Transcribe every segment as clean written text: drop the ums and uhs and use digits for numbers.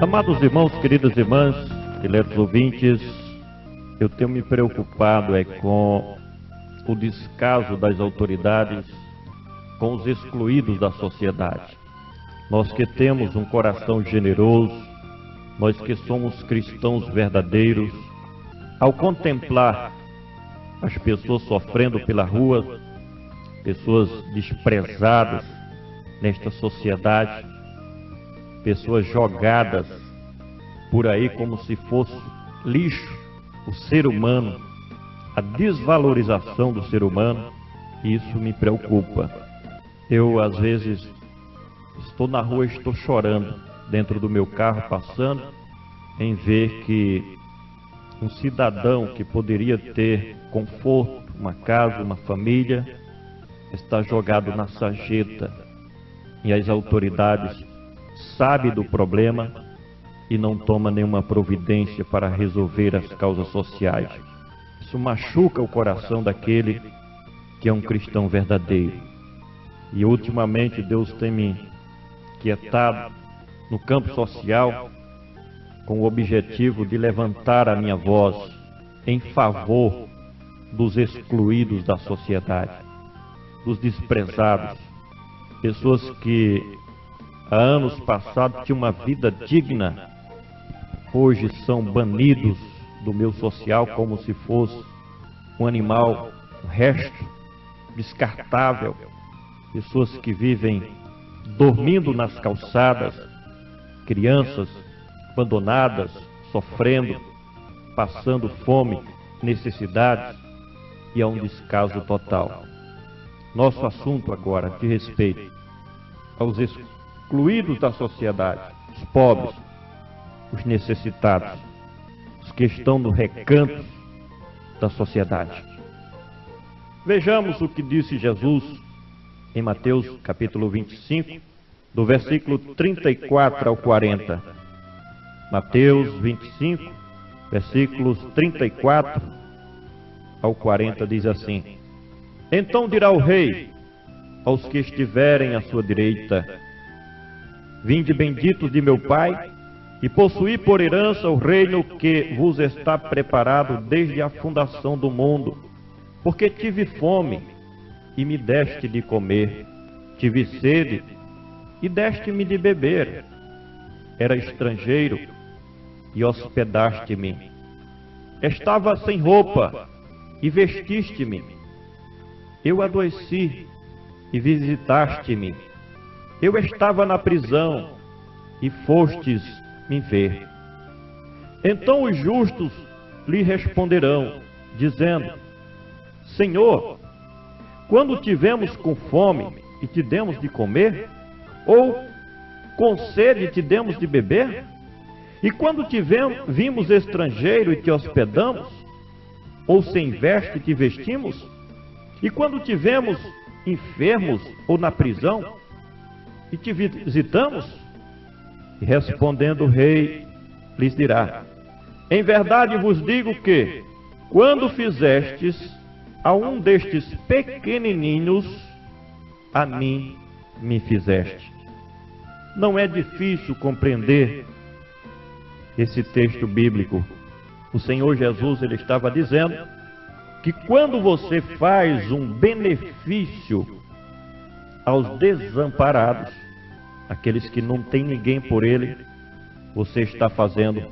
Amados irmãos, queridas irmãs, queridos ouvintes, eu tenho me preocupado com o descaso das autoridades com os excluídos da sociedade. Nós que temos um coração generoso, nós que somos cristãos verdadeiros, ao contemplar as pessoas sofrendo pela rua, pessoas desprezadas nesta sociedade, pessoas jogadas por aí como se fosse lixo, o ser humano, a desvalorização do ser humano, isso me preocupa. Eu, às vezes, estou na rua e estou chorando, dentro do meu carro, passando, em ver que um cidadão que poderia ter conforto, uma casa, uma família, está jogado na sarjeta. E as autoridades sabem do problema e não tomam nenhuma providência para resolver as causas sociais. Isso machuca o coração daquele que é um cristão verdadeiro. E ultimamente Deus tem me quietado no campo social com o objetivo de levantar a minha voz em favor dos excluídos da sociedade, dos desprezados, pessoas que há anos passados tinham uma vida digna, hoje são banidos do meio social como se fosse um animal, um resto descartável, pessoas que vivem dormindo nas calçadas, crianças abandonadas, sofrendo, passando fome, necessidades, e há um descaso total. Nosso assunto agora diz respeito aos excluídos da sociedade, os pobres, os necessitados, os que estão no recanto da sociedade. Vejamos o que disse Jesus em Mateus capítulo 25, do versículo 34 ao 40. Mateus 25, versículos 34 ao 40 diz assim: Então dirá o rei aos que estiverem à sua direita: Vinde benditos de meu Pai, e possuí por herança o reino que vos está preparado desde a fundação do mundo. Porque tive fome, e me deste de comer, tive sede, e deste-me de beber. Era estrangeiro, e hospedaste-me. Estava sem roupa, e vestiste-me. Eu adoeci, e visitaste-me. Eu estava na prisão, e fostes me ver. Então os justos lhe responderão, dizendo: Senhor, quando tivemos com fome e te demos de comer? Ou com sede e te demos de beber? E quando vimos estrangeiro e te hospedamos? Ou sem veste te vestimos? E quando tivemos enfermos ou na prisão e te visitamos? E respondendo o rei, lhes dirá: Em verdade vos digo que, quando fizestes a um destes pequenininhos, a mim me fizeste. Não é difícil compreender esse texto bíblico. O Senhor Jesus, ele estava dizendo que quando você faz um benefício aos desamparados, aqueles que não têm ninguém por ele, você está fazendo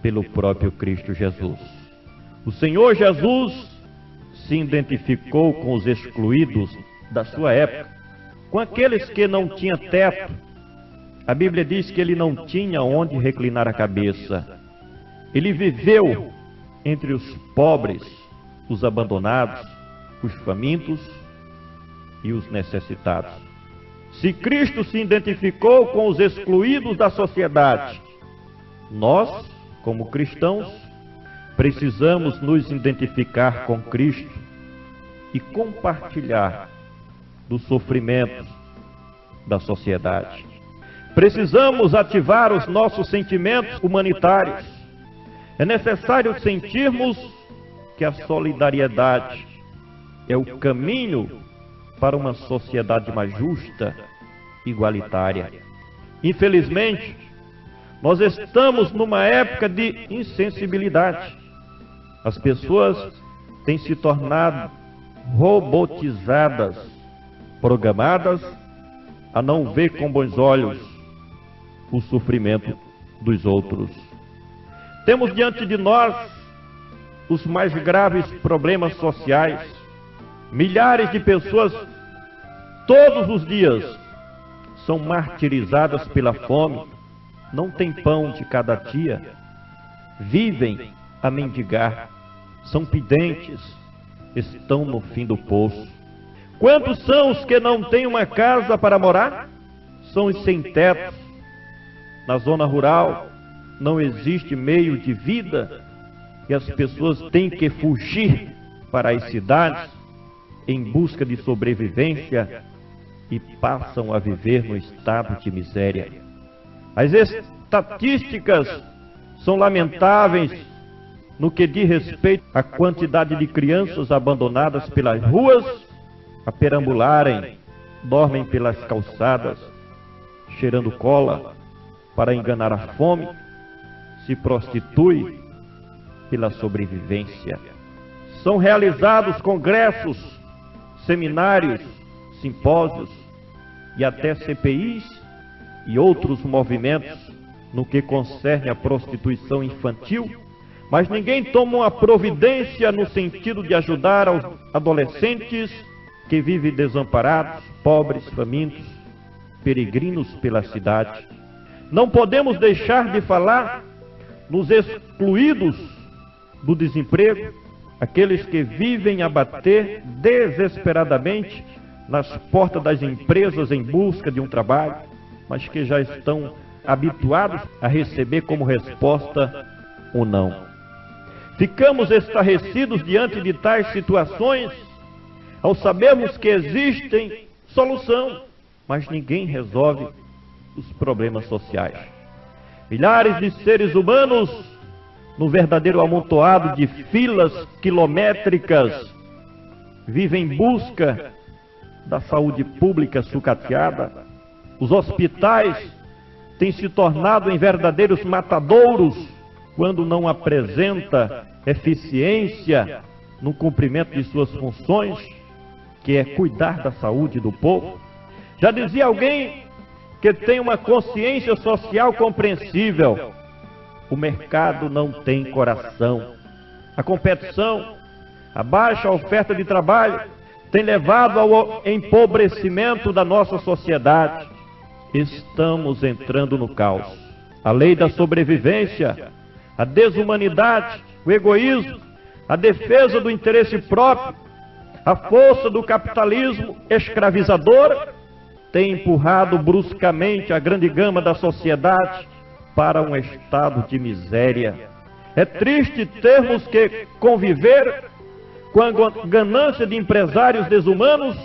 pelo próprio Cristo Jesus. O Senhor Jesus se identificou com os excluídos da sua época, com aqueles que não tinham teto. A Bíblia diz que ele não tinha onde reclinar a cabeça. Ele viveu entre os pobres, os abandonados, os famintos e os necessitados. Se Cristo se identificou com os excluídos da sociedade, nós, como cristãos, precisamos nos identificar com Cristo e compartilhar dos sofrimentos da sociedade. Precisamos ativar os nossos sentimentos humanitários. É necessário sentirmos que a solidariedade é o caminho para uma sociedade mais justa, igualitária. Infelizmente, Nós estamos numa época de insensibilidade. As pessoas têm se tornado robotizadas, programadas a não ver com bons olhos o sofrimento dos outros. Temos diante de nós os mais graves problemas sociais. Milhares de pessoas todos os dias são martirizadas pela fome, não têm pão de cada dia, vivem a mendigar, são pedentes, estão no fim do poço. Quantos são os que não têm uma casa para morar? São os sem teto. Na zona rural não existe meio de vida e as pessoas têm que fugir para as cidades em busca de sobrevivência e passam a viver no estado de miséria. As estatísticas são lamentáveis no que diz respeito à quantidade de crianças abandonadas pelas ruas, a perambularem, dormem pelas calçadas, cheirando cola para enganar a fome, se prostitui pela sobrevivência. São realizados congressos, seminários, simpósios e até CPIs e outros movimentos no que concerne a prostituição infantil, mas ninguém toma uma providência no sentido de ajudar aos adolescentes que vivem desamparados, pobres, famintos, peregrinos pela cidade. Não podemos deixar de falar nos excluídos do desemprego, aqueles que vivem a bater desesperadamente nas portas das empresas em busca de um trabalho, mas que já estão habituados a receber como resposta o não. Ficamos estarrecidos diante de tais situações, ao sabermos que existem solução, mas ninguém resolve os problemas sociais. Milhares de seres humanos, no verdadeiro amontoado de filas quilométricas, vivem em busca da saúde pública sucateada. Os hospitais têm se tornado em verdadeiros matadouros quando não apresenta eficiência no cumprimento de suas funções, que é cuidar da saúde do povo. Já dizia alguém que tem uma consciência social compreensível: o mercado não tem coração. A competição, a baixa oferta de trabalho tem levado ao empobrecimento da nossa sociedade. Estamos entrando no caos. A lei da sobrevivência, a desumanidade, o egoísmo, a defesa do interesse próprio, a força do capitalismo escravizador tem empurrado bruscamente a grande gama da sociedade para um estado de miséria. É triste termos que conviver com a ganância de empresários desumanos,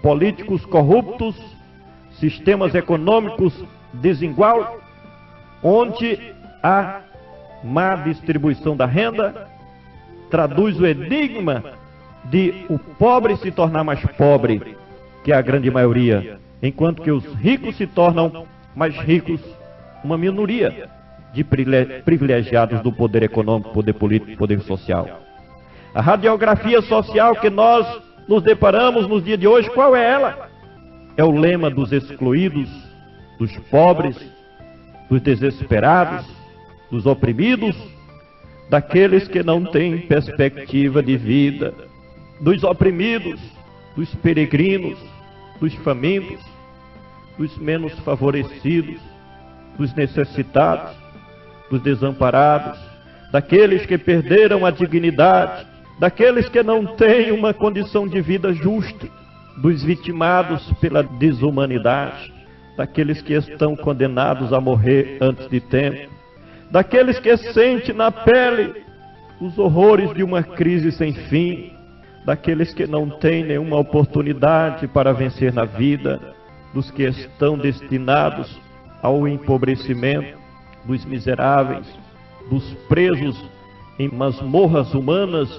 políticos corruptos, sistemas econômicos desigual, onde a má distribuição da renda traduz o enigma de o pobre se tornar mais pobre que a grande maioria, enquanto que os ricos se tornam mais ricos, uma minoria de privilegiados do poder econômico, poder político, poder social. A radiografia social que nós nos deparamos nos dias de hoje, qual é ela? É o lema dos excluídos, dos pobres, dos desesperados, dos oprimidos, daqueles que não têm perspectiva de vida, dos oprimidos, dos peregrinos, dos famintos, dos menos favorecidos, dos necessitados, dos desamparados, daqueles que perderam a dignidade, daqueles que não têm uma condição de vida justa, dos vitimados pela desumanidade, daqueles que estão condenados a morrer antes de tempo, daqueles que sentem na pele os horrores de uma crise sem fim, daqueles que não têm nenhuma oportunidade para vencer na vida, dos que estão destinados ao empobrecimento, dos miseráveis, dos presos em masmorras humanas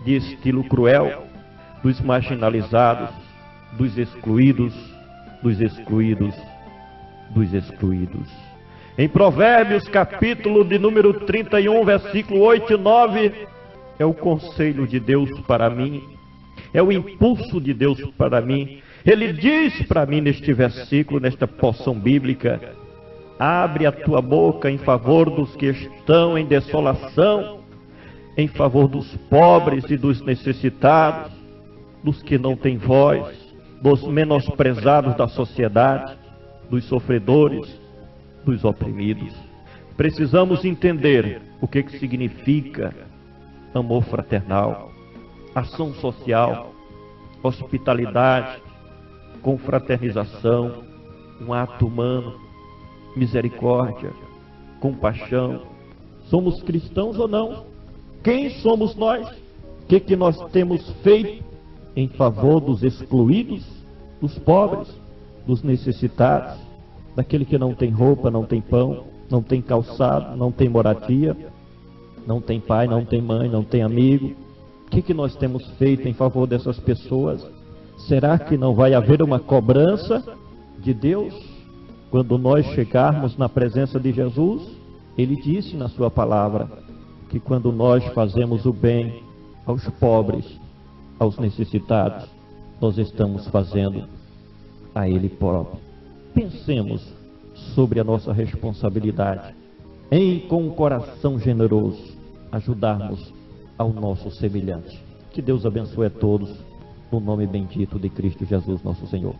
de estilo cruel, dos marginalizados, dos excluídos, dos excluídos, dos excluídos. Em Provérbios, capítulo de número 31, versículo 8 e 9, é o conselho de Deus para mim, é o impulso de Deus para mim. Ele diz para mim neste versículo, nesta porção bíblica: abre a tua boca em favor dos que estão em desolação, em favor dos pobres e dos necessitados, dos que não têm voz, dos menosprezados da sociedade, dos sofredores, dos oprimidos. Precisamos entender o que significa amor fraternal, ação social, hospitalidade, confraternização, um ato humano, misericórdia, compaixão. Somos cristãos ou não? Quem somos nós? O que nós temos feito em favor dos excluídos, dos pobres, dos necessitados, daquele que não tem roupa, não tem pão, não tem calçado, não tem moradia, não tem pai, não tem mãe, não tem amigo? O que nós temos feito em favor dessas pessoas? Será que não vai haver uma cobrança de Deus quando nós chegarmos na presença de Jesus? Ele disse na sua palavra que quando nós fazemos o bem aos pobres, aos necessitados, nós estamos fazendo a Ele próprio. Pensemos sobre a nossa responsabilidade em, com um coração generoso, ajudarmos ao nosso semelhante. Que Deus abençoe a todos, no nome bendito de Cristo Jesus, nosso Senhor.